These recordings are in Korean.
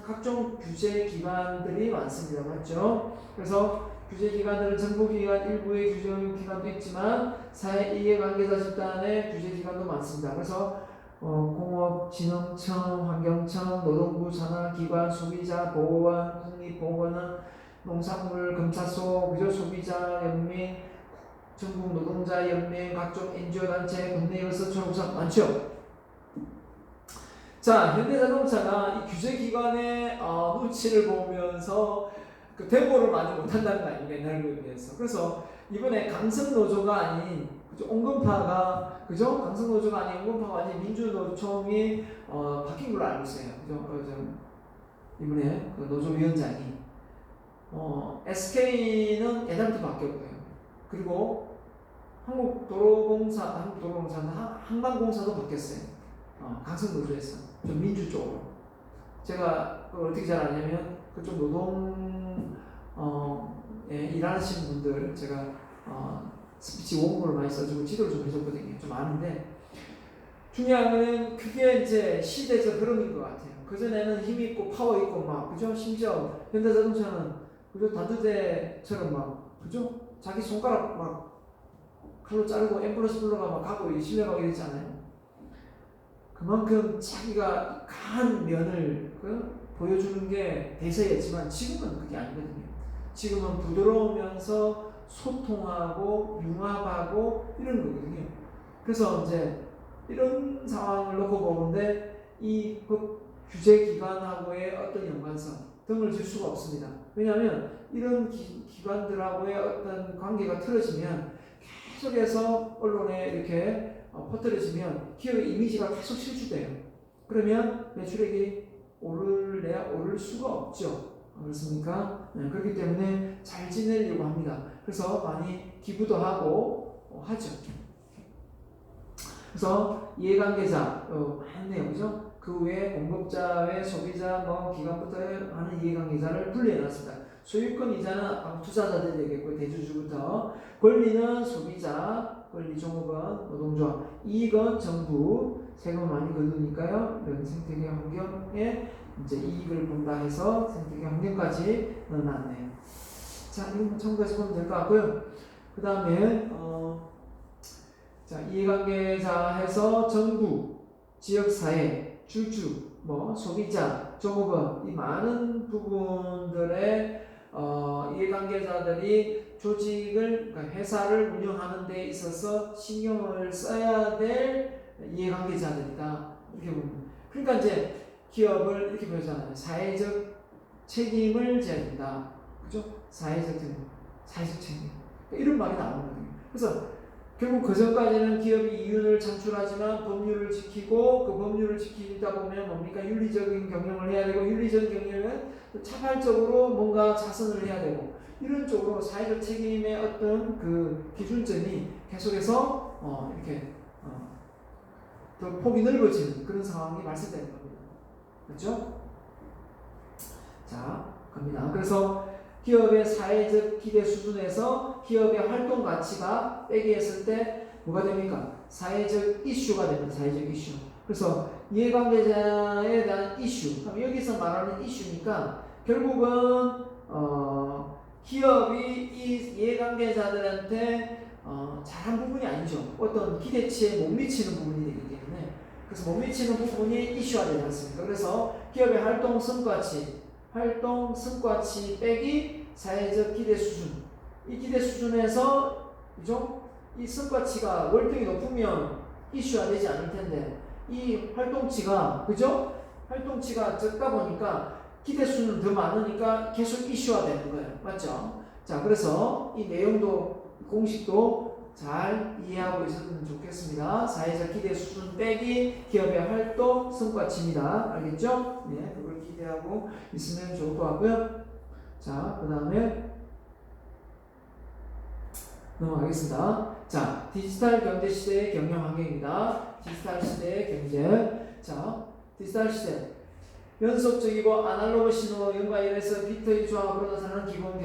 각종 규제 기관들이 많습니다. 맞죠? 그래서 규제 기관들은 정부기관, 일부의 규제 기관도 있지만 사회 이해관계자 집단의 규제 기관도 많습니다. 그래서 공업진흥청, 환경청, 노동부 산하기관, 소비자보호원, 국립보건원, 농산물검사소, 그죠? 소비자연맹, 전국노동자연맹, 각종 NGO 단체, 국내에서 졸업사 많죠? 자, 현대자동차가 이 규제기관의 눈치를 보면서 그 데모를 많이 못한다는 거 아닙니까? 옛날 거에 비해서. 그래서 이번에 강성노조가 아닌, 그죠? 온건파가, 그죠? 강성노조가 아닌 온건파가 아닌 민주노총이 바뀐 걸로 알고 있어요. 그죠? 이번에 그 노조위원장이. SK는 옛날부터 바뀌었고요. 그리고 한국도로공사는 한강공사도 바뀌었어요. 강성노조에서 좀 민주 쪽으로. 제가 그걸 어떻게 잘 아냐면 그쪽 노동 일하시는 분들 제가 스피치 원고를 많이 써주고 지도를 좀 해줬거든요. 좀 아는데 중요한 거는 그게 이제 시대적 흐름인 것 같아요. 그 전에는 힘 있고 파워 있고 막 그죠? 심지어 현대자동차는 그죠? 단두대처럼 막 그죠? 자기 손가락 막 칼로 자르고 앰뷸런스 불러가 막 가고 실려가고 이랬잖아요. 그만큼 자기가 강한 면을 보여주는 게 대세였지만 지금은 그게 아니거든요. 지금은 부드러우면서 소통하고 융합하고 이런 거거든요. 그래서 이제 이런 상황을 놓고 보는데 이 규제 기관하고의 어떤 연관성 등을 질 수가 없습니다. 왜냐하면 이런 기관들하고의 어떤 관계가 틀어지면 계속해서 언론에 이렇게 퍼뜨려지면 기업의 이미지가 계속 실추돼요. 그러면 매출액이 오를 수가 없죠. 그렇습니까? 네, 그렇기 때문에 잘 지내려고 합니다. 그래서 많이 기부도 하고 하죠. 그래서 이해관계자 많네요, 그죠? 그 외에 공급자 외 소비자 기관부터 하는 이해관계자를 분리해놨습니다. 소유권 이자는 투자자들이 되겠고 대주주부터 권리는 소비자, 권리 종업원, 노동조합, 이익은 정부, 세금을 많이 거두니까요. 이런 생태계 환경에 이제 이익을 본다 해서 생태계 환경까지 넣어놨네요. 자, 이거 참고해서 보면 될 것 같고요. 그 다음에 자, 이해관계자 해서 정부, 지역사회, 주주, 소비자, 종업원 이 많은 부분들의 이해관계자들이 조직을, 그러니까 회사를 운영하는 데 있어서 신경을 써야 될 이해관계자들이다. 이렇게 봅니다. 그러니까 이제 기업을 이렇게 보잖아요. 사회적 책임을 져야 된다. 그죠? 사회적 책임. 이런 말이 나오는 거예요. 그래서 결국 그 전까지는 기업이 이윤을 창출하지만 법률을 지키고 그 법률을 지키다 보면 뭡니까? 윤리적인 경영을 해야 되고 윤리적인 경영은 자발적으로 뭔가 자선을 해야 되고 이런 쪽으로 사회적 책임의 어떤 그 기준점이 계속해서 이렇게 더 폭이 넓어지는 그런 상황이 발생되는 겁니다. 그렇죠? 자, 갑니다. 그래서 기업의 사회적 기대 수준에서 기업의 활동 가치가 빼기 했을 때 뭐가 됩니까? 사회적 이슈가 됩니다. 사회적 이슈. 그래서 이해관계자에 대한 이슈. 그럼 여기서 말하는 이슈니까 결국은 기업이 이 이해관계자들한테 잘한 부분이 아니죠. 어떤 기대치에 못 미치는 부분이 되기 때문에 그래서 못 미치는 부분이 이슈화 되지 않습니까? 그래서 기업의 활동 성과치 빼기 사회적 기대 수준. 이 기대 수준에서 그죠? 이 성과치가 월등히 높으면 이슈화 되지 않을 텐데 이 활동치가 그죠? 활동치가 적다 보니까 기대 수준은 더 많으니까 계속 이슈화 되는 거예요. 맞죠? 자, 그래서 이 내용도 공식도 잘 이해하고 있으면 좋겠습니다. 사회적 기대 수준 빼기 기업의 활동 성과치입니다. 알겠죠? 네, 그걸 기대하고 있으면 좋을 것 같고요. 자, 그 다음에 넘어가겠습니다. 자, 디지털 경제 시대의 경영 환경입니다. 디지털 시대의 경제. 자, 디지털 시대. 연속적이고 아날로그 신호 연관해서 비트의 조합으로 나타나는 기본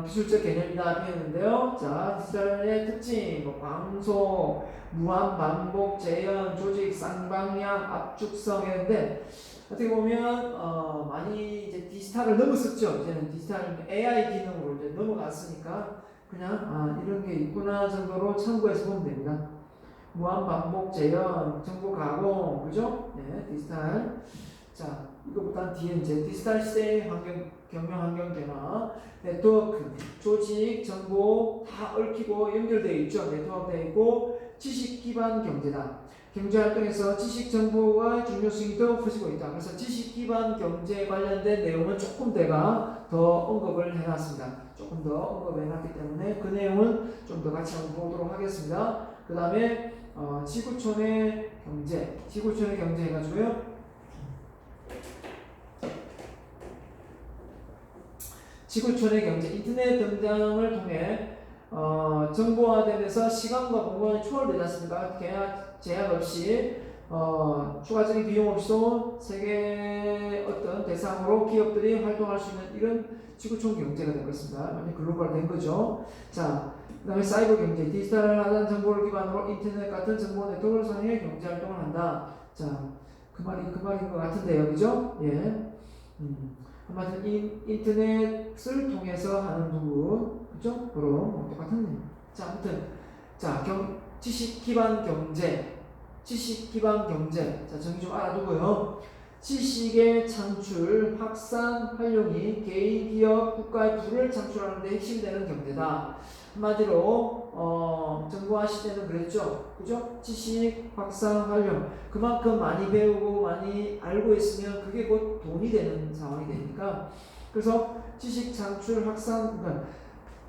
기술적 개념이다 했는데요. 자, 디지털의 특징, 광속, 무한 반복, 재현, 조직, 쌍방향, 압축성 했는데 어떻게 보면 많이 이제 디지털을 넘었었죠. 이제는 디지털 AI 기능으로 이제 넘어갔으니까 그냥 이런 게 있구나 정도로 참고해서 보면 됩니다. 무한 반복 재현, 정보 가공, 그죠? 네, 디지털. 자, 이거보다 뒤에 이제 디지털 시대의 경영 환경 변화, 네트워크, 조직, 정보 다 얽히고 연결되어 있죠. 네트워크되어 있고 지식 기반 경제다. 경제 활동에서 지식 정보가 중요성이 더 커지고 있다. 그래서 지식 기반 경제에 관련된 내용은 조금 내가 더 언급을 해놨습니다. 조금 더 언급해놨기 때문에 그 내용은 좀 더 같이 한번 보도록 하겠습니다. 그 다음에 지구촌의 경제, 지구촌의 경제 해가지고요. 지구촌의 경제, 인터넷 등장을 통해 정보화되면서 시간과 공간이 초월되지 않습니까? 제약 없이 추가적인 비용 없이도 세계 어떤 대상으로 기업들이 활동할 수 있는 이런 지구촌 경제가 된 것입니다. 완전 글로벌 된 거죠. 자, 그 다음에 사이버 경제, 디지털한 정보를 기반으로 인터넷 같은 정보 네트워크를 사용해 경제 활동을 한다. 자, 그 말인 것 같은데요, 그죠? 예. 한마디로 인터넷을 통해서 하는 부분, 그죠? 그럼 똑같은 일. 자, 아무튼 지식 기반 경제, 자, 정의 좀 알아두고요. 지식의 창출, 확산, 활용이 개인, 기업, 국가의 부를 창출하는 데 핵심되는 경제다. 한마디로 정보화 시대는 그랬죠, 그죠? 지식, 확산, 활용. 그만큼 많이 배우고 많이 알고 있으면 그게 곧 돈이 되는 상황이 되니까. 그래서 지식 창출, 확산, 그러니까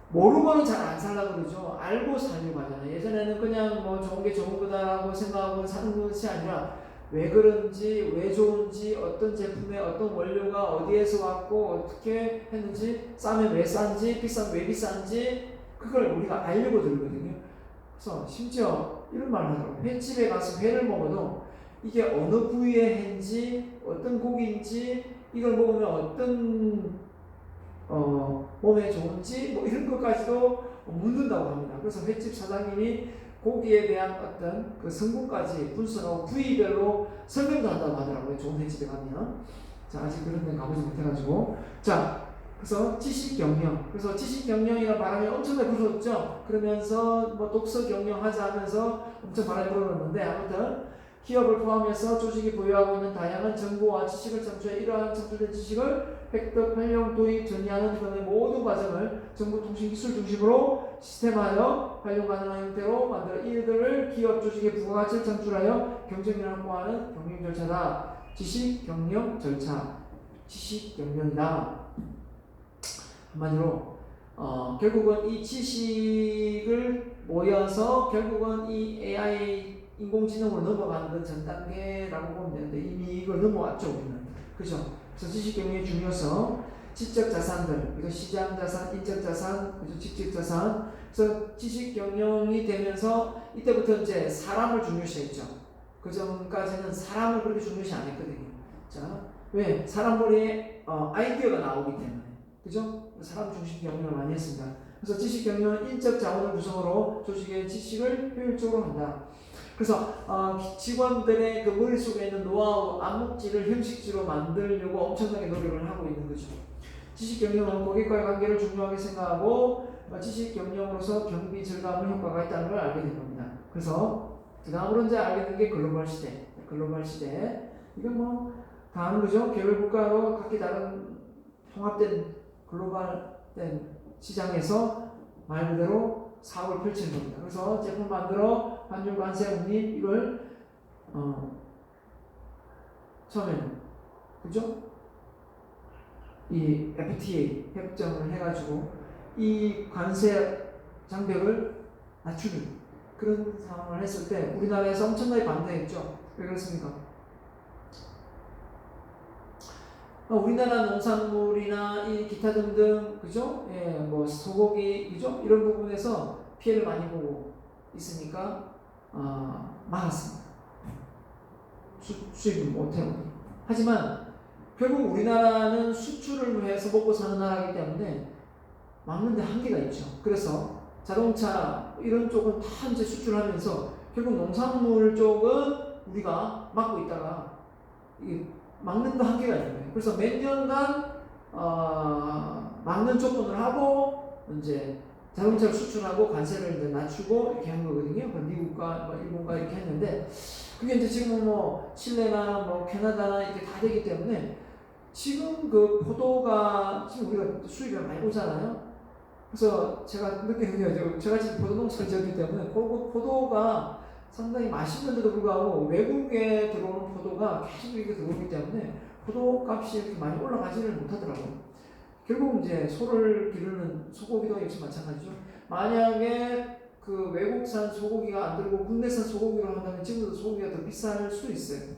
모르고는 잘 안 살려고 그러죠. 알고 살려고 하잖아요. 예전에는 그냥 뭐 좋은 게 좋은 거다라고 생각하고 사는 것이 아니라 왜 그런지, 왜 좋은지, 어떤 제품의 어떤 원료가 어디에서 왔고 어떻게 했는지, 싸면 왜 싼지, 비싸면 왜 비싼지 그걸 우리가 알려고 들거든요. 그래서 심지어 이런 말을 하더라고요. 횟집에 가서 회를 먹어도 이게 어느 부위의 회인지, 어떤 고기인지, 이걸 먹으면 어떤 몸에 좋은지 뭐 이런 것까지도 묻는다고 합니다. 그래서 횟집 사장님이 고기에 대한 어떤 그 성분까지 분석하고 부위별로 설명도 한다고 하더라고요. 좋은 횟집에 가면. 자, 아직 그런 데 가보지 못해가지고. 자, 그래서 지식 경영. 그래서 지식 경영이라는 바람이 엄청나게 불었죠. 그러면서 뭐 독서 경영 하자 하면서 엄청 바람이 불었는데, 아무튼 기업을 포함해서 조직이 보유하고 있는 다양한 정보와 지식을 창출해 이러한 창출된 지식을 획득, 활용, 도입, 전이하는 등의 모든 과정을 정보통신기술 중심으로 시스템화하여 활용 가능한 형태로 만들어 이들을 기업 조직의 부가가치를 창출하여 경쟁력을 확보하는 경영 절차다. 지식 경영 절차, 지식 경영이다. 한마디로 결국은 이 지식을 모여서 결국은 이 AI 인공지능으로 넘어가는 건 전 단계라고 보면 되는데 이미 이걸 넘어왔죠, 우리는. 그죠? 그래서 지식경영의 중요성, 지적 자산들, 그죠? 시장 자산, 인적 자산, 그죠? 직접 자산. 그래서 지식경영이 되면서 이때부터 이제 사람을 중요시했죠. 그 전까지는 사람을 그렇게 중요시 안 했거든요. 자, 왜? 사람 머리에 아이디어가 나오기 때문에. 그죠? 사람 중심 경영을 많이 했습니다. 그래서 지식경영은 인적 자원을 구성으로 조직의 지식을 효율적으로 한다. 그래서 직원들의 그 머릿속에 있는 노하우, 암묵지를 형식지로 만들려고 엄청나게 노력을 하고 있는 거죠. 지식경영은 고객과의 관계를 중요하게 생각하고 지식경영으로서 경비 절감의 효과가 있다는 걸 알게 된 겁니다. 그래서 그 다음으로 이제 알게 된 게 글로벌 시대. 글로벌 시대. 이건 뭐 다 아는 거죠. 개별 국가로 각기 다른 통합된 글로벌된 시장에서 말 그대로 사업을 펼치는 겁니다. 그래서 제품 만들어 환율 관세 운임 이걸 처음에는 그죠? 이 FTA 협정을 해가지고 이 관세 장벽을 낮추는 그런 상황을 했을 때 우리나라에서 엄청나게 반대했죠. 왜 그렇습니까? 우리나라 농산물이나 이 기타 등등 그죠? 예, 뭐 소고기 그죠? 이런 부분에서 피해를 많이 보고 있으니까 막았습니다. 수입을 못해요. 하지만 결국 우리나라는 수출을 위해서 먹고 사는 나라이기 때문에 막는데 한계가 있죠. 그래서 자동차 이런 쪽은 다 이제 수출하면서 결국 농산물 쪽은 우리가 막고 있다가 이게 막는 도 한계가 있는 거예요. 그래서 몇 년간 막는 조건을 하고 이제 자동차를 수출하고 관세를 이제 낮추고 이렇게 한 거거든요. 미국과 뭐 일본과 이렇게 했는데 그게 이제 지금 뭐 칠레나 뭐 캐나다나 이렇게 다 되기 때문에 지금 그 포도가 지금 우리가 수입이 많이 오잖아요. 그래서 제가 느끼는 게 제가 지금 포도 농사를 지었기 때문에 포도가 상당히 맛있는데도 불구하고 외국에 들어오는 포도가 계속 이렇게 들어오기 때문에 포도 값이 이렇게 많이 올라가지를 못하더라고요. 결국 이제 소를 기르는 소고기도 역시 마찬가지죠. 만약에 그 외국산 소고기가 안 들고 국내산 소고기로 한다면 지금도 소고기가 더 비쌀 수 있어요.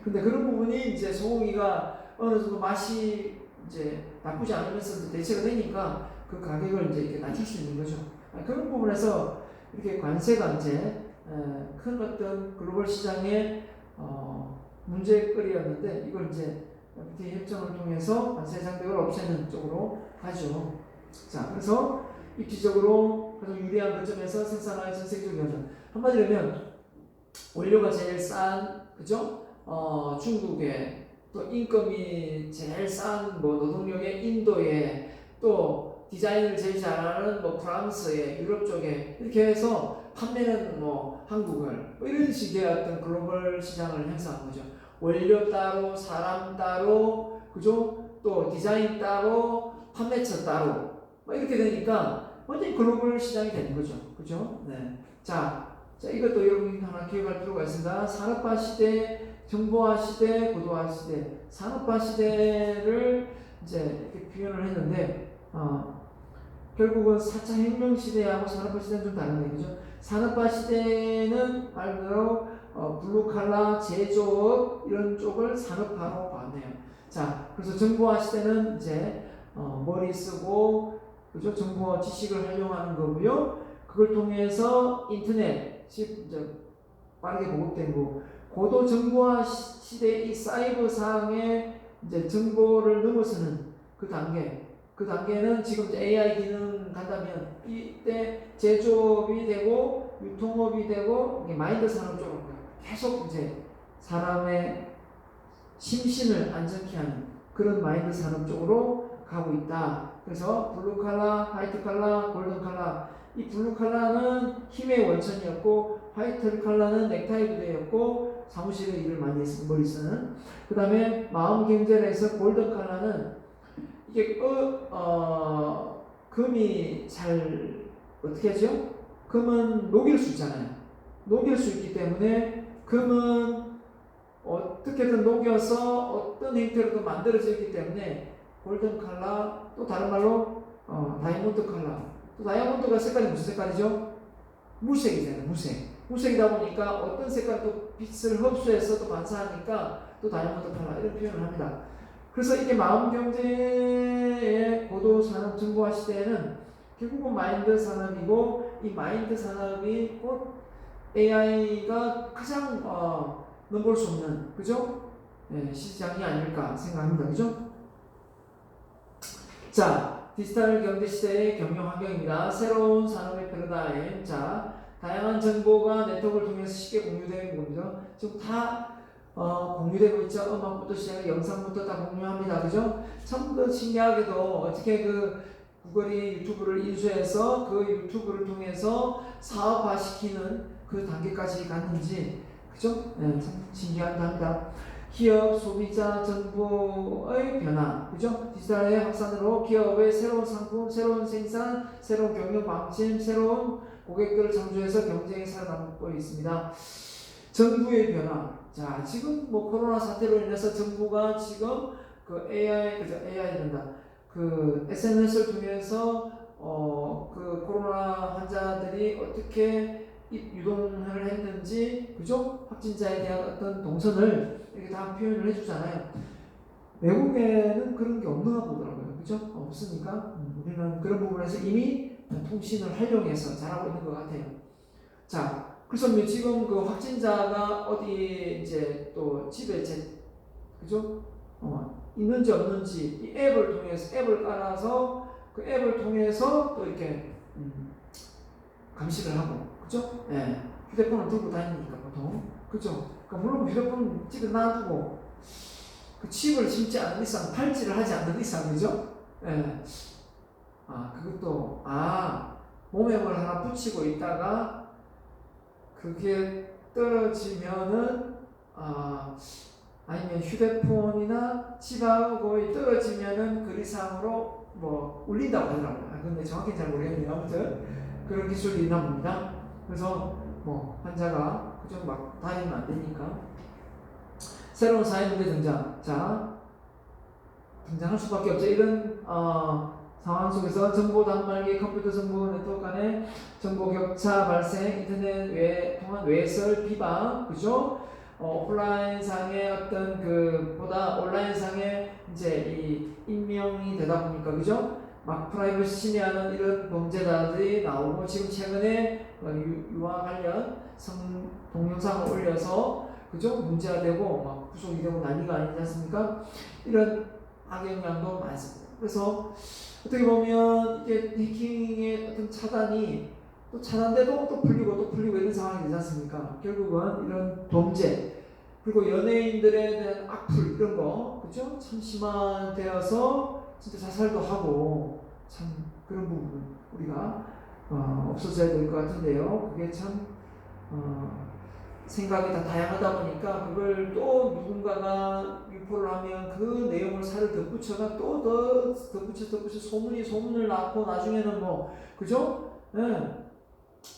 근데 그런 부분이 이제 소고기가 어느 정도 맛이 이제 나쁘지 않으면서 대체가 되니까 그 가격을 이제 이렇게 낮출 수 있는 거죠. 그런 부분에서 이렇게 관세가 이제 큰 어떤 글로벌 시장의 문제거리였는데 이걸 이제 FTA 협정을 통해서 관세 장벽을 없애는 쪽으로 가죠. 자, 그래서 입지적으로 가장 유리한 거점에서 생산화의 전 세계적 연전. 한마디로 하면 원료가 제일 싼 그죠? 중국에 또 인건비 제일 싼 뭐 노동력의 인도에 또 디자인을 제일 잘하는 뭐 프랑스에 유럽 쪽에 이렇게 해서 판매는 뭐 한국을 뭐 이런 식의 어떤 글로벌 시장을 형성한 거죠. 원료 따로 사람 따로 그죠? 또 디자인 따로 판매처 따로 뭐 이렇게 되니까 완전히 글로벌 시장이 되는 거죠. 그죠? 네. 자, 이것도 여러분이 하나 기억할 필요가 있습니다. 산업화 시대, 정보화 시대, 고도화 시대. 산업화 시대를 이제 이렇게 표현을 했는데, 결국은 4차 혁명 시대하고 산업화 시대는 좀 다른 얘기죠. 산업화 시대는 말 그대로 블루칼라, 제조업 이런 쪽을 산업화로 봤네요. 자, 그래서 정보화 시대는 이제 머리 쓰고 그죠? 정보 지식을 활용하는 거고요. 그걸 통해서 인터넷이 이제 빠르게 보급되고 고도 정보화 시대의 이 사이버상의 이제 정보를 넘어서는 그 단계는 지금 이제 AI 기능 간다면 이때 제조업이 되고 유통업이 되고 마인드 산업 쪽으로 계속 이제 사람의 심신을 안정케 하는 그런 마인드 산업 쪽으로 가고 있다. 그래서 블루칼라, 화이트칼라, 골든칼라. 이 블루칼라는 힘의 원천이었고 화이트칼라는 넥타이 부대였고 사무실에 일을 많이 했습니다. 머리 쓰는. 그 다음에 마음 경제에서 골든칼라는 이게 금이 잘 어떻게 하죠? 금은 녹일 수 있잖아요. 녹일 수 있기 때문에 금은 어떻게든 녹여서 어떤 형태로도 만들어지기 때문에 골든 칼라, 또 다른 말로 다이아몬드 칼라. 또 다이아몬드가 색깔이 무슨 색깔이죠? 무색이잖아요. 무색이다 보니까 어떤 색깔도 빛을 흡수해서 또 반사하니까 또 다이아몬드 칼라 이런 표현을 합니다. 그래서 이게 마음 경제의 고도 산업 정보화 시대에는 결국은 마인드 산업이고 이 마인드 산업이 곧 AI가 가장 넘볼 수 없는 그죠? 네, 시장이 아닐까 생각합니다. 그죠? 자, 디지털 경제 시대의 경영 환경입니다. 새로운 산업의 패러다임. 자, 다양한 정보가 네트워크를 통해서 쉽게 공유되는 겁니다. 지금 다 공유되고 있죠. 음악부터 시작해 영상부터 다 공유합니다. 그죠? 참 그 신기하게도 어떻게 그 구글이 유튜브를 인수해서 그 유튜브를 통해서 사업화시키는 그 단계까지 갔는지 그죠? 네, 참 신기하다. 기업, 소비자, 정보의 변화, 그죠? 디지털의 확산으로 기업의 새로운 상품, 새로운 생산, 새로운 경영 방침, 새로운 고객들을 창조해서 경쟁에 살아남고 있습니다. 정부의 변화. 자, 지금 뭐 코로나 사태로 인해서 정부가 지금 그 AI 된다. 그 SNS를 통해서 그 코로나 환자들이 어떻게 유동을 했는지, 그죠? 확진자에 대한 어떤 동선을 이렇게 다 표현을 해주잖아요. 외국에는 그런 게 없나 보더라고요. 그죠? 없으니까 우리는 그런 부분에서 이미 통신을 활용해서 잘하고 있는 것 같아요. 자, 그래서 지금 그 확진자가 어디 이제 또 집에 그죠? 있는지 없는지 이 앱을 통해서 앱을 깔아서 그 앱을 통해서 또 이렇게 감시를 하고 그죠? 예. 휴대폰을 들고 다니니까 보통 그죠? 그러니까 물론 휴대폰 집에 놔두고 그 칩을 심지 않는 이상, 팔찌를 하지 않는 이상, 그죠? 예. 그것도, 몸에 뭘 하나 붙이고 있다가, 그게 떨어지면은, 아니면 휴대폰이나 칩하고 떨어지면은 그 이상으로 뭐 울린다고 하더라고요. 근데 정확히 잘 모르겠네요. 아무튼 그런 기술이 있나 봅니다. 그래서 뭐 환자가 그저 막 다니면 안 되니까 새로운 사회 문제 등장. 자, 등장할 수밖에 없죠. 이런 상황 속에서 정보 단말기, 컴퓨터 정보 네트워크 간의 정보 격차 발생, 인터넷 통한 외설 비방, 그죠? 오프라인 상의 어떤 보다 온라인 상의 이제 이 익명이 되다 보니까, 그죠? 막 프라이버시 침해하는 이런 범죄자들이 나오고, 지금 최근에 유아 관련 동영상을 올려서, 그죠? 문제가 되고, 막 구속이 되고 난리가 아니지 않습니까? 이런 악영향도 많습니다. 그래서 어떻게 보면 이게 해킹의 어떤 차단이 또 차단돼도 또 풀리고 이런 상황이 되지 않습니까? 결국은 이런 범죄, 그리고 연예인들에 대한 악플 이런 거, 그죠? 참 심화되어서 진짜 자살도 하고, 참 그런 부분 우리가 없어져야 될 것 같은데요. 그게 참 생각이 다 다양하다 보니까 그걸 또 누군가가 유포를 하면 그 내용을 살을 덧붙여가 또 덧붙여 소문을 낳고 나중에는 뭐, 그죠? 네.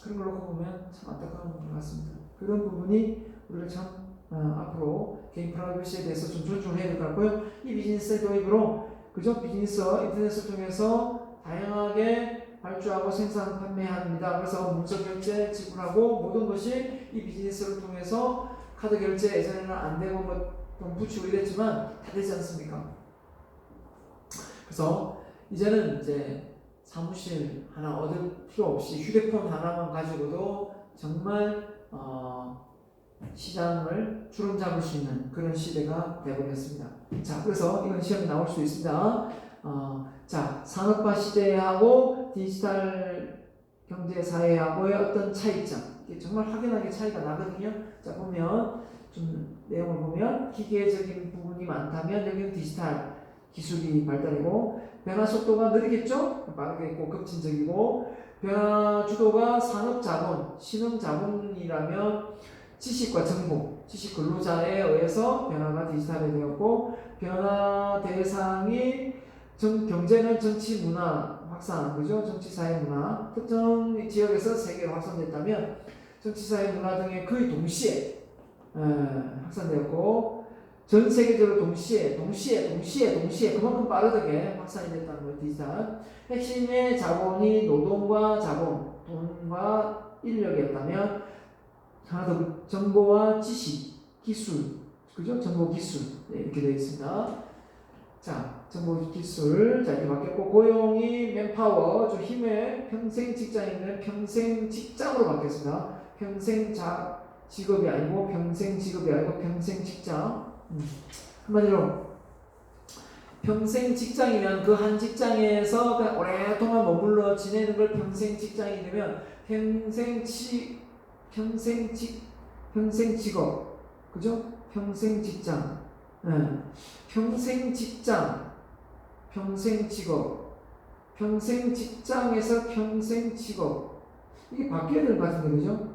그런 걸 놓고 보면 참 안타까운 것 같습니다. 그런 부분이 우리가 참 앞으로 개인 프라이버시에 대해서 좀 존중을 해야 될 것 같고요. 이 비즈니스의 도입으로, 그죠? 비즈니스 인터넷을 통해서 다양하게 발주하고 생산 판매합니다. 그래서 문서 결제 지불하고 모든 것이 이 비즈니스를 통해서 카드 결제 예전에는 안 되고 돈 붙이고 이랬지만 다 되지 않습니까? 그래서 이제는 이제 사무실 하나 얻을 필요 없이 휴대폰 하나만 가지고도 정말 시장을 주름 잡을 수 있는 그런 시대가 되어버렸습니다. 자, 그래서 이건 시험에 나올 수 있습니다. 자, 산업화 시대하고 디지털 경제 사회하고의 어떤 차이점, 이게 정말 확연하게 차이가 나거든요. 자, 보면 좀 내용을 보면 기계적인 부분이 많다면 여기는 디지털 기술이 발달이고, 변화 속도가 느리겠죠? 빠르겠고 급진적이고, 변화 주도가 산업 자본, 신흥 자본이라면 지식과 정보, 지식 근로자에 의해서 변화가 디지털이 되었고, 변화 대상이 경제는 정치 문화 확산, 그죠? 정치 사회 문화, 특정 지역에서 세계로 확산됐다면 정치 사회 문화 등에 거의 동시에 확산되었고, 전 세계적으로 동시에 그만큼 빠르게 확산이 됐다는 거예요. 디지털 핵심의 자본이 노동과 자본, 돈과 인력이었다면 하나 더 정보와 지식, 기술, 그죠? 정보 기술, 네, 이렇게 되어 있습니다. 자, 정보 기술, 자, 이렇게 바뀌었고, 고용이 맨파워, 좀 힘의 평생 직장인은 평생 직장으로 바뀌었습니다. 평생 직업이 아니고 평생 직업이 아니고 평생 직장. 한마디로 평생 직장이면 그 한 직장에서 오랫동안 머물러 지내는 걸 평생 직장이 되면 평생 직업, 그죠? 평생 직장, 평생 직장, 평생 직업, 평생 직장에서 평생 직업, 이게 바뀌어야 될 것 같은데, 그죠?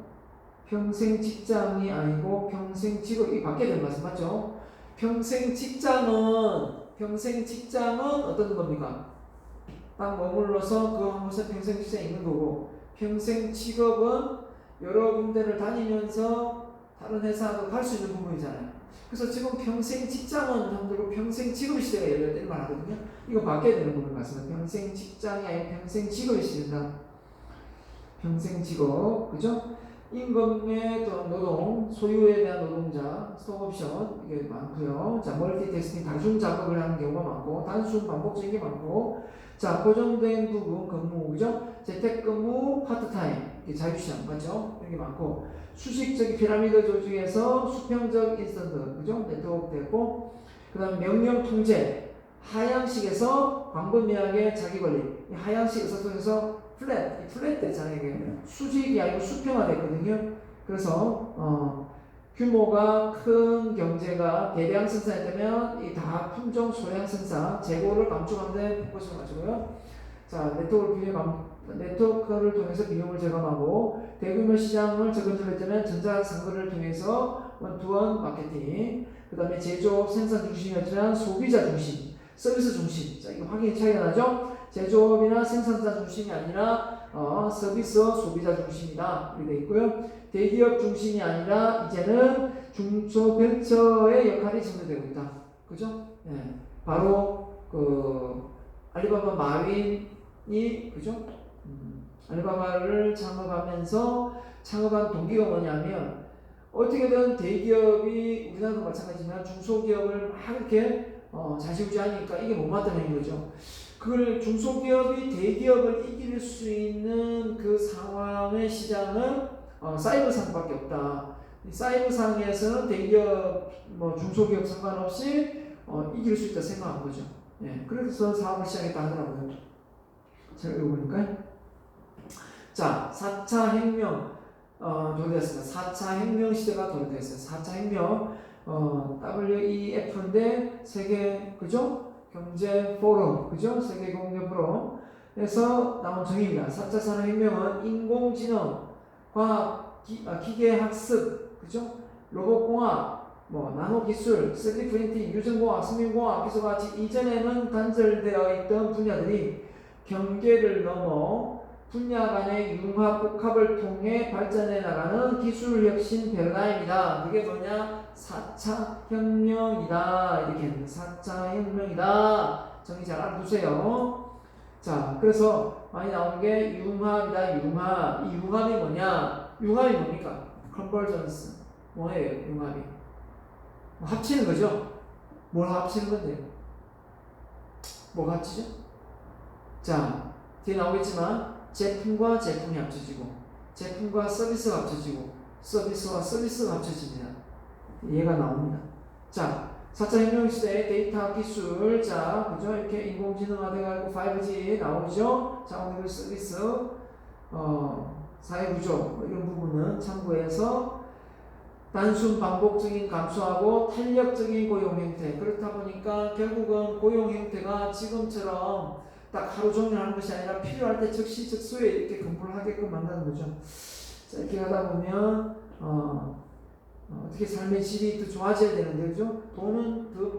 평생 직장이 아니고 평생 직업이 바뀌어야 될 것 같아요. 맞죠? 평생 직장은 어떤 겁니까? 딱 머물러서 그 한 곳에 평생 직장에 있는 거고, 평생 직업은 여러 군데를 다니면서 다른 회사도 갈 수 있는 부분이잖아요. 그래서 지금 평생 직장은 힘들고 평생 직업 시대가 열렸다 말 하거든요. 이거 바뀌어야 되는 부분 같습니다. 평생 직장이 아니라 평생 직업이 시대다. 평생 직업, 그죠? 임금의 노동, 소유에 대한 노동자, 스톡옵션 이게 많고요. 자, 멀티태스킹 다중 작업을 하는 경우가 많고, 단순 반복적인 게 많고, 자, 고정된 부분 근무, 그죠? 재택근무, 파트타임, 이게 자유시장, 맞죠? 이런 게 많고, 수식적인 피라미드 조직에서 수평적 인스턴트, 그죠? 네트워크 됐고, 그 다음 명령 통제, 하향식에서 광범위하게 자기관리, 하향식 의사소통에서 플랫 있잖아요. 이게 수직이 아니고 수평화됐거든요. 그래서 규모가 큰 경제가 대량 생산이 되면 이 다 품종 소량 생산, 재고를 감축하는 데 포커스를 맞추고요. 자, 네트워크를 통해서 비용을 절감하고 대규모 시장을 접근하려면 전자상거래를 통해서 원투원 마케팅, 그 다음에 제조업 생산 중심이었지만 소비자 중심, 서비스 중심. 자, 이거 확연히 차이가 나죠? 제조업이나 생산자 중심이 아니라 서비스 소비자 중심이다 이렇게 돼 있고요. 대기업 중심이 아니라 이제는 중소벤처의 역할이 증대되고 있다. 그죠? 예. 바로 그 알리바바 마윈이 그죠? 알리바바를 창업한 동기가 뭐냐면 어떻게든 대기업이 우리나라도 마찬가지지만 중소기업을 막 이렇게 좌지우지하니까 이게 못마땅한 거죠. 그걸 중소기업이 대기업을 이길 수 있는 그 상황의 시장은 사이버상밖에 없다. 이 사이버상에서는 대기업, 중소기업 상관없이 이길 수 있다 생각한 거죠. 예, 그래서 사업을 시작했다 하더라고요. 제가 읽어보니까. 자, 4차 혁명 도래됐습니다. 4차 혁명 시대가 도래됐어요. 4차 혁명 WEF인데 세계 그죠? 경제 포럼 그죠? 세계 경제 포럼에서 나온 정의입니다. 4차 산업혁명은 인공지능, 과학, 기계학습 그죠? 로봇공학, 나노기술, 3D 프린팅, 유전공학, 생명공학 기술과 같이 이전에는 단절되어 있던 분야들이 경계를 넘어 분야 간의 융합, 복합을 통해 발전해 나가는 기술 혁신 패러다임이다. 그게 뭐냐? 4차 혁명이다. 이렇게 했는데 4차 혁명이다. 정의 잘 알아두세요. 자, 그래서 많이 나오는 게 융합이다. 융합. 이 융합이 뭐냐? 융합이 뭡니까? 컨버전스. 뭐예요? 융합이? 합치는 거죠? 뭘 합치는 건데요? 뭐가 합치죠? 자, 뒤에 나오겠지만 제품과 제품이 합쳐지고 제품과 서비스가 합쳐지고 서비스와 서비스가 합쳐집니다. 얘가 나옵니다. 자, 4차 혁명 시대의 데이터 기술, 자, 그죠? 이렇게 인공지능화돼가지고 5G 나오죠? 자원기술 서비스, 사회구조 이런 부분은 참고해서 단순 반복적인 감소하고 탄력적인 고용 형태. 그렇다 보니까 결국은 고용 형태가 지금처럼 딱 하루 종일 하는 것이 아니라 필요할 때 즉시 즉소에 이렇게 근무를 하게끔 만드는 거죠. 자, 이렇게 하다 보면 어떻게 삶의 질이 더 좋아져야 되는데 그죠? 돈은 더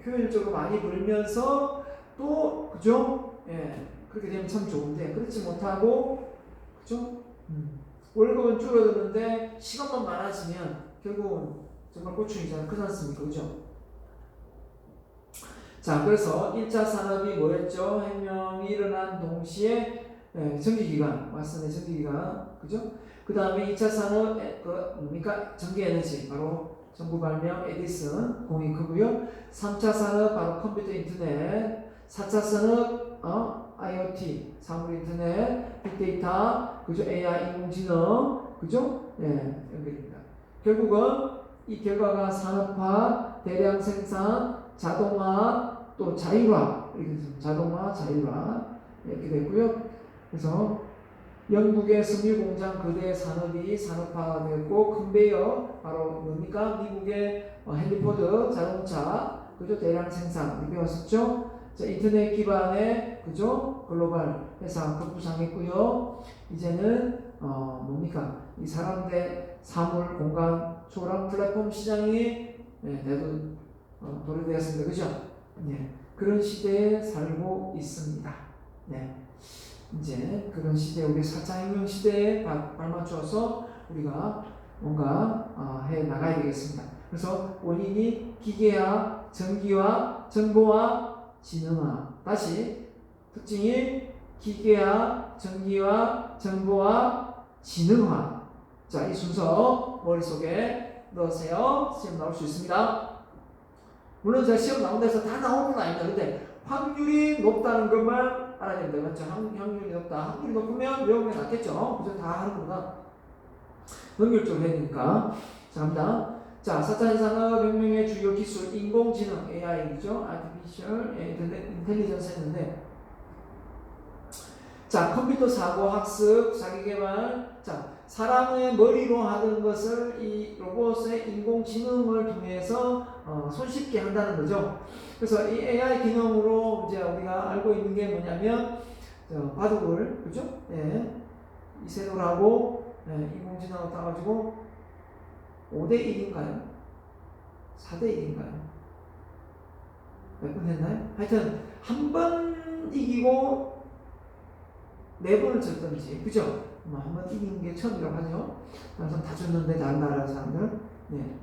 효율적으로 많이 벌면서 또 그죠? 예, 그렇게 되면 참 좋은데 그렇지 못하고 그죠? 월급은 줄어드는데 시간만 많아지면 결국은 정말 고충이잖아요. 그렇지 않습니까? 그죠? 자, 그래서 1차 산업이 뭐였죠? 혁명이 일어난 동시에 전기기관, 왓슨의 전기기관, 그죠? 그 다음에 2차 산업, 뭡니까? 전기에너지, 바로 전구 발명, 에디슨, 공이 크고요. 3차 산업, 바로 컴퓨터 인터넷, 4차 산업, IoT, 사물 인터넷, 빅데이터, 그죠? AI, 인공지능, 그죠? 연결입니다. 결국은 이 결과가 산업화, 대량 생산, 자동화, 또 자율화, 자동화, 자율화 이렇게 됐고요. 그래서 영국의 섬유 공장 거대 산업이 산업화됐고 컨베이어 바로 뭡니까? 미국의 헨리포드 자동차 그죠? 대량 생산 이렇게 왔었죠. 자, 인터넷 기반의 그죠? 글로벌 회사 급부상했고요. 이제는 뭡니까? 이 사람들 사물 공간 초월한 플랫폼 시장이 도래되었습니다. 그죠? 네. 그런 시대에 살고 있습니다. 네. 이제 그런 시대, 우리 4차 혁명 시대에 발맞춰서 우리가 뭔가 해 나가야 되겠습니다. 그래서 원인이 기계화, 전기화, 정보화, 지능화. 다시 특징이 기계화, 전기화, 정보화, 지능화. 자, 이 순서 머릿속에 넣으세요. 시험 나올 수 있습니다. 물론 제가 시험 나온 데서 다 나오는 건 아닙니다. 근데 확률이 높다는 것만 알아야 됩니다. 맞죠? 확률이 높다. 확률이 높으면 외우는 게 낫겠죠? 그죠? 다 하는 거보다 능률적으로 해야 되니까. 자, 갑니다. 자, 4차 산업혁명의 주요 기술, 인공지능, AI죠? Artificial Intelligence 했는데, 자, 컴퓨터 사고, 학습, 자기개발. 자, 사람의 머리로 하던 것을 이 로봇의 인공지능을 통해서 손쉽게 한다는 거죠. 그래서 이 AI 기능으로 이제 우리가 알고 있는 게 뭐냐면 바둑을 그죠? 예, 이세돌하고 인공지능을 따가지고 5대 1인가요? 4대 1인가요? 몇 번 했나요? 하여튼 한 번 이기고 4번을 졌던지 그죠? 한 번 이기는 게 처음이라고 하죠. 그래서 다 졌는데 다른 나라 사람들. 네.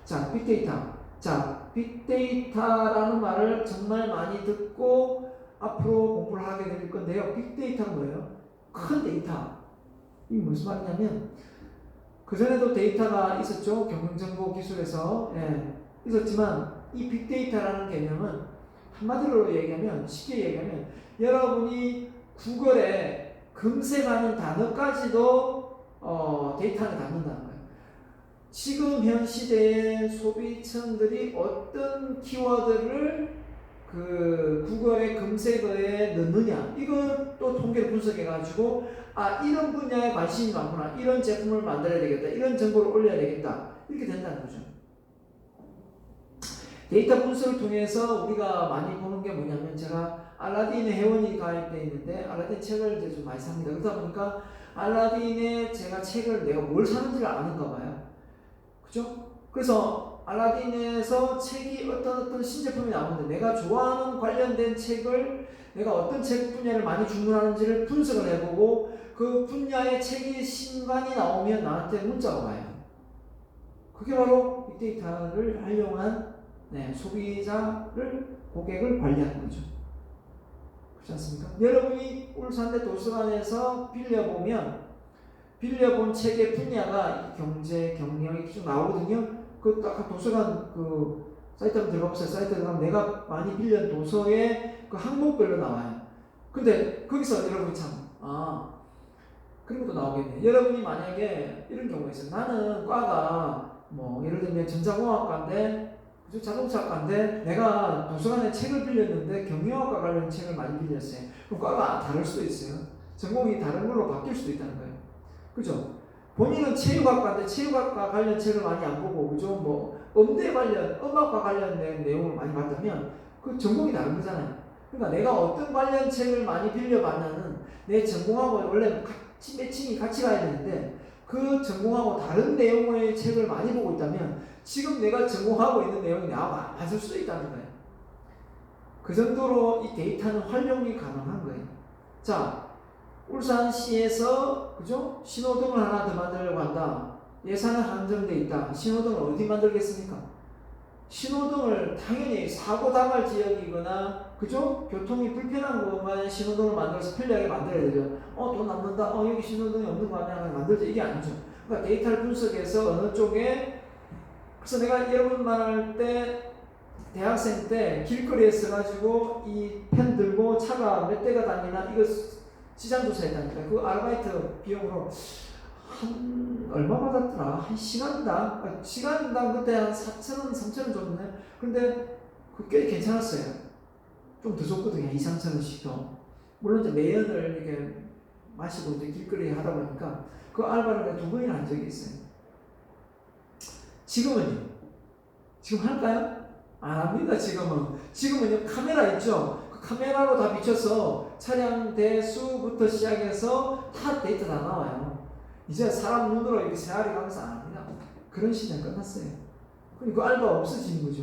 자, 빅데이터. 자, 빅데이터라는 말을 정말 많이 듣고 앞으로 공부를 하게 될 건데요. 빅데이터가 뭐예요? 큰 데이터. 이게 무슨 말이냐면 그전에도 데이터가 있었죠. 경영정보 기술에서 있었지만 이 빅데이터라는 개념은 한마디로 얘기하면 쉽게 얘기하면 여러분이 구글에 검색하는 단어까지도 데이터 안에 담는다는 거예요. 지금 현 시대의 소비층들이 어떤 키워드를 그 구글의 검색어에 넣느냐 이걸 또 통계를 분석해 가지고 이런 분야에 관심이 많구나, 이런 제품을 만들어야 되겠다, 이런 정보를 올려야 되겠다 이렇게 된다는 거죠. 데이터 분석을 통해서 우리가 많이 보는 게 뭐냐면 제가 알라딘의 회원이 가입되어 있는데 알라딘 책을 이제 좀 많이 삽니다. 그러다 보니까 알라딘의 제가 책을 내가 뭘 사는지를 아는가 봐요. 그죠? 그래서 알라딘에서 책이 어떤 신제품이 나오는데 내가 좋아하는 관련된 책을 내가 어떤 책 분야를 많이 주문하는지를 분석을 해보고 그 분야의 책이 신간이 나오면 나한테 문자가 와요. 그게 바로 빅데이터를 활용한 소비자를 고객을 관리하는 거죠. 그렇지 않습니까? 여러분이 울산대 도서관에서 빌려본 책의 분야가 경제, 경영 이렇게 좀 나오거든요. 그 딱 도서관 그 사이트 한번 들어가보세요. 사이트 들어가면 내가 많이 빌린 도서의 그 항목별로 나와요. 근데 거기서 여러분이 그런 것도 나오겠네. 여러분이 만약에 이런 경우가 있어요. 나는 과가 예를 들면 전자공학과인데 자동차과인데 내가 도서관에 책을 빌렸는데 경영학과 관련 책을 많이 빌렸어요. 그럼 과가 다를 수도 있어요. 전공이 다른 걸로 바뀔 수도 있다는 거예요. 그죠? 본인은 체육학과인데 체육학과 관련 책을 많이 안 보고 그죠? 음대 관련, 음악과 관련된 내용을 많이 봤다면 그 전공이 다른 거잖아요. 그러니까 내가 어떤 관련 책을 많이 빌려봤냐는 내 전공하고 원래 매칭이 같이 가야 되는데 그 전공하고 다른 내용의 책을 많이 보고 있다면 지금 내가 전공하고 있는 내용이 나와 맞을 수도 있다는 거예요. 그 정도로 이 데이터는 활용이 가능한 거예요. 자, 울산시에서 그죠? 신호등을 하나 더 만들려고 한다. 예산은 한정돼 있다. 신호등을 어디 만들겠습니까? 신호등을 당연히 사고 당할 지역이거나 그죠? 교통이 불편한 곳만 신호등을 만들어서 편리하게 만들어야 되죠. 돈 남는다. 여기 신호등이 없는 거 아니야? 만들자. 이게 아니죠. 그러니까 데이터를 분석해서 어느 쪽에 그래서 내가 여러분 말할 때 대학생 때 길거리에 서가지고 이 펜 들고 차가 몇 대가 다니나 이거 시장 조사했다니까. 그 아르바이트 비용으로 얼마 받았더라? 한 시간당 그때 한 4,000원, 3,000원 줬네. 근데 꽤 괜찮았어요. 좀 더 줬거든요. 2, 3,000원씩 더. 물론 이제 매연을 이렇게 마시고 이제 길거리에 하다 보니까 그 알바를 2번이나 한 적이 있어요. 지금은요? 지금 할까요? 안 합니다. 지금은요 카메라 있죠? 그 카메라로 다 비춰서 차량 대수부터 시작해서 다 데이터 다 나와요. 이제 사람 눈으로 이렇게 세알이 가면서 안 합니다. 그런 시대는 끝났어요. 그러니까 알바 없어지는 거죠.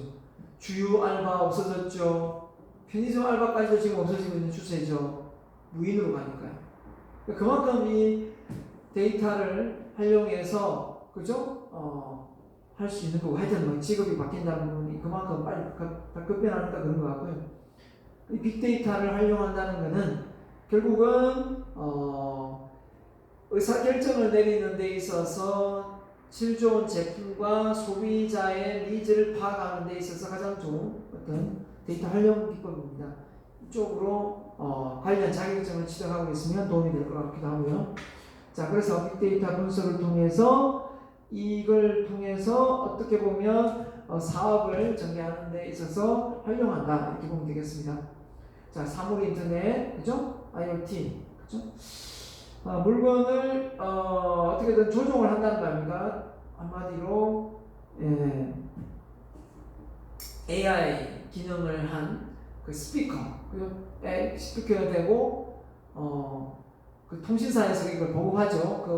주유 알바 없어졌죠. 편의점 알바까지도 지금 없어지고 있는 추세죠. 무인으로 가니까요. 그만큼 이 데이터를 활용해서 그죠? 할 수 있는 거고 하여튼 직업이 바뀐다는 건 그만큼 빨리 급변하니까 그런 것 같고요. 이 빅데이터를 활용한다는 것은 결국은 의사결정을 내리는 데 있어서 질 좋은 제품과 소비자의 니즈를 파악하는 데 있어서 가장 좋은 어떤 데이터 활용 기법입니다. 이쪽으로 관련 자격증을 취득하고 있으면 도움이 될 것 같기도 하고요. 자, 그래서 빅데이터 분석을 통해서 이걸 통해서 어떻게 보면 사업을 전개하는 데 있어서 활용한다 이렇게 보면 되겠습니다. 자, 사물 인터넷, 그죠? IoT, 그죠? 물건을 어떻게든 조종을 한다는 거 아닙니까? 한마디로 AI 기능을 한 그 스피커, 스피커가 되고 그 통신사에서 이걸 보급하죠. 그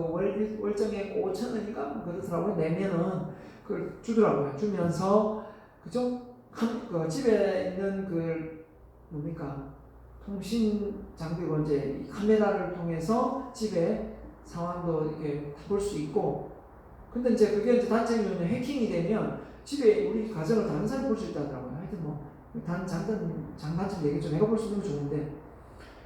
월정액 5,000원인가 그렇더라고요. 내면은 그걸 주더라고요. 주면서 그죠? 그 집에 있는 그 뭡니까? 통신 장비고 이제 카메라를 통해서 집에 상황도 이렇게 볼 수 있고. 근데 이제 그게 이제 단점이 해킹이 되면 집에 우리 가정을 다른 사람이 볼 수 있다더라고요. 하여튼 뭐 장단점 얘기 내가 볼 수 있는 거 좋은데.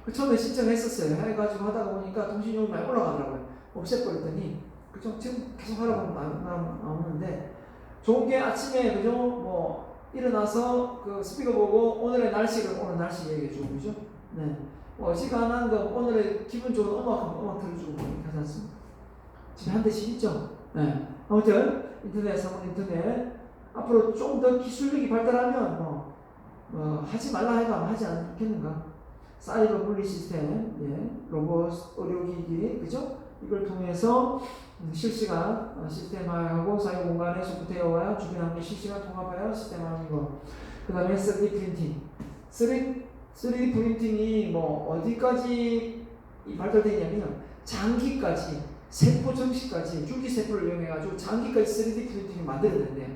그 처음에 신청했었어요. 해가지고 하다가 보니까 통신료가 많이 올라가더라고요. 없애버렸더니 그죠? 지금 계속 하라고 나오는데 좋은 게 아침에 그죠? 뭐 일어나서 그 스피커 보고 오늘의 날씨를 오늘 날씨 얘기해주고 그죠? 네. 어지간한 거 오늘의 기분 좋은 음악 틀어주고 하지 않습니까? 집에 한 대씩 있죠? 네. 아무튼 인터넷 앞으로 좀 더 기술력이 발달하면 하지 말라 해도 안 하지 않겠는가? 사이버 분리 시스템, 로봇, 의료기기, 그죠? 이걸 통해서 실시간 시스템화하고 사용 공간의 소프트웨어와 주변 환경 실시간 통합하여 시스템화하는 거. 그 다음에 3D 프린팅. 3D 프린팅이 어디까지 발달되냐면 장기까지, 세포 정식까지, 줄기세포를 이용해가지고 장기까지 3D 프린팅을 만들어낸대요.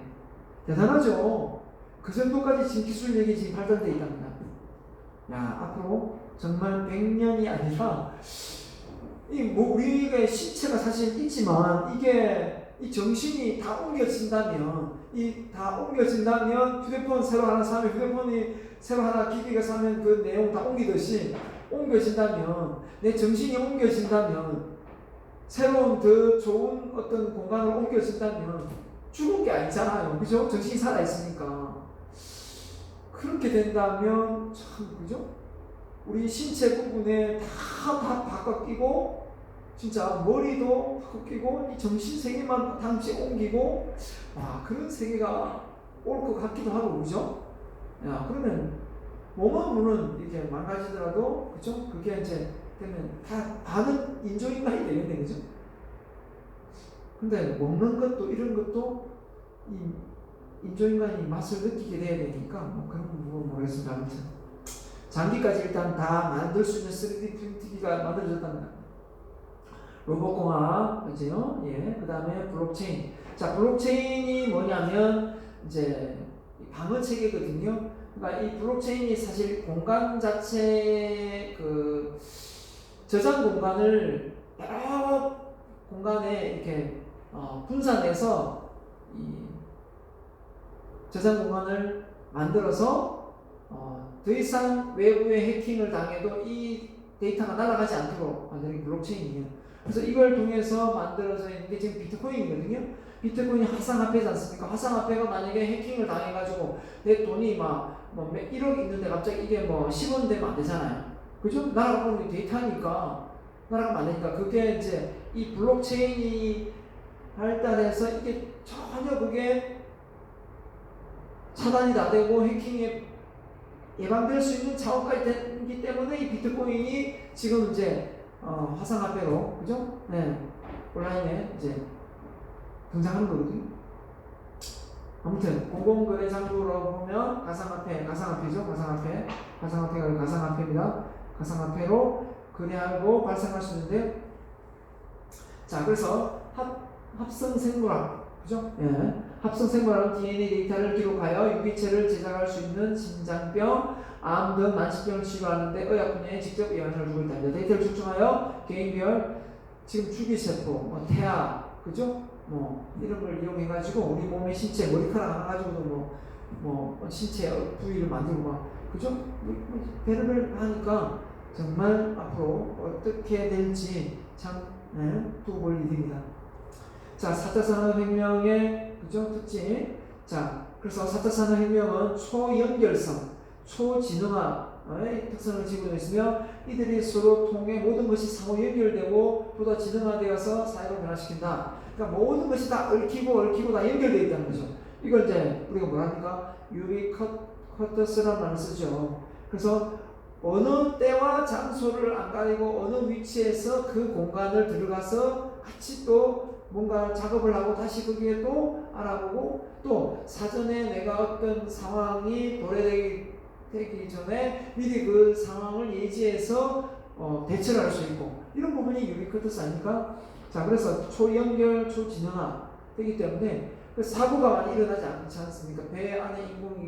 대단하죠? 그 정도까지 지금 기술력이 지금 발달되어 있답니다. 야, 앞으로 정말 100년이 아니라 우리의 신체가 사실 있지만 이게 이 정신이 다 옮겨진다면 휴대폰 새로 하나 사면 휴대폰이 새로 하나 기기가 사면 그 내용 다 옮기듯이 옮겨진다면 내 정신이 옮겨진다면 새로운 더 좋은 어떤 공간으로 옮겨진다면 죽은 게 아니잖아요. 그죠? 정신이 살아있으니까. 그렇게 된다면 참 그죠? 우리 신체 부분에 다 바꿔 끼고 진짜 머리도 바꿔 끼고 이 정신 세계만 당시 옮기고 그런 세계가 올 것 같기도 하고 그죠? 야, 그러면 몸은 이렇게 망가지더라도 그죠? 그게 이제 되면 다 반은 인조인간이 되겠네 그죠? 근데 먹는 것도 이런 것도 이 인조인간이 맛을 느끼게 돼야 되니까 그런 부분 모르겠습니다. 아무튼 장기까지 일단 다 만들 수 있는 3D 프린팅기가 만들어졌답니다. 로봇공학, 그죠? 그 다음에 블록체인. 자, 블록체인이 뭐냐면 이제 방어 체계거든요. 그러니까 이 블록체인이 사실 공간 자체 그 저장 공간을 여러 공간에 이렇게 분산해서 이 저장 공간을 만들어서 더 이상 외부의 해킹을 당해도 이 데이터가 날아가지 않도록 만드는 게 블록체인이에요. 그래서 이걸 통해서 만들어져 있는 게 지금 비트코인이거든요. 비트코인이 화상화폐지 않습니까? 화상화폐가 만약에 해킹을 당해가지고 내 돈이 뭐 1억 있는데 갑자기 이게 10원 되면 안 되잖아요. 그죠? 날아가는 데이터니까 날아가면 안 되니까 그게 이제 이 블록체인이 발달해서 이게 전혀 그게 차단이 다 되고 해킹에 예방될 수 있는 작업까지 되기 때문에 이 비트코인이 지금 이제 화상화폐로 그죠? 네, 온라인에 이제 등장하는 거거든요. 아무튼 공공거래장부로 보면 가상화폐죠. 가상화폐가 가상화폐입니다. 가상화폐로 거래하고 발생할 수 있는데, 자 그래서 합성생물학 그죠? 합성생물학은 DNA 데이터를 기록하여 유기체를 제작할 수 있는 심장병, 암 등 만신병을 치료하는데 의학 분야에 직접 영향을 주고 있다. 데이터를 축적하여 개인별 지금 줄기세포, 태아, 그죠? 이런 걸 이용해가지고 우리 몸의 신체 머리카락 하나 가지고도 신체 부위를 만들고 그죠? 별의별 하니까 정말 앞으로 어떻게 될지 참 두고 볼 일입니다. 자, 4차 산업혁명의 그죠? 특징. 자, 그래서 4차 산업혁명은 초연결성, 초지능화의 특성을 지니고 있으며 이들이 서로 통해 모든 것이 상호 연결되고 보다 지능화되어서 사회를 변화시킨다. 그러니까 모든 것이 다 얽히고 다 연결되어 있다는 거죠. 이걸 이제 우리가 뭐랍니까? 유비쿼터스라는 말을 쓰죠. 그래서 어느 때와 장소를 안 가리고 어느 위치에서 그 공간을 들어가서 같이 또 뭔가 작업을 하고 다시 거기에 또 알아보고 또 사전에 내가 어떤 상황이 도래되기 전에 미리 그 상황을 예지해서 대처를 할 수 있고 이런 부분이 유비쿼터스 아닙니까? 자, 그래서 초연결, 초진영화 되기 때문에 그 사고가 많이 일어나지 않지 않습니까? 배 안에 인공이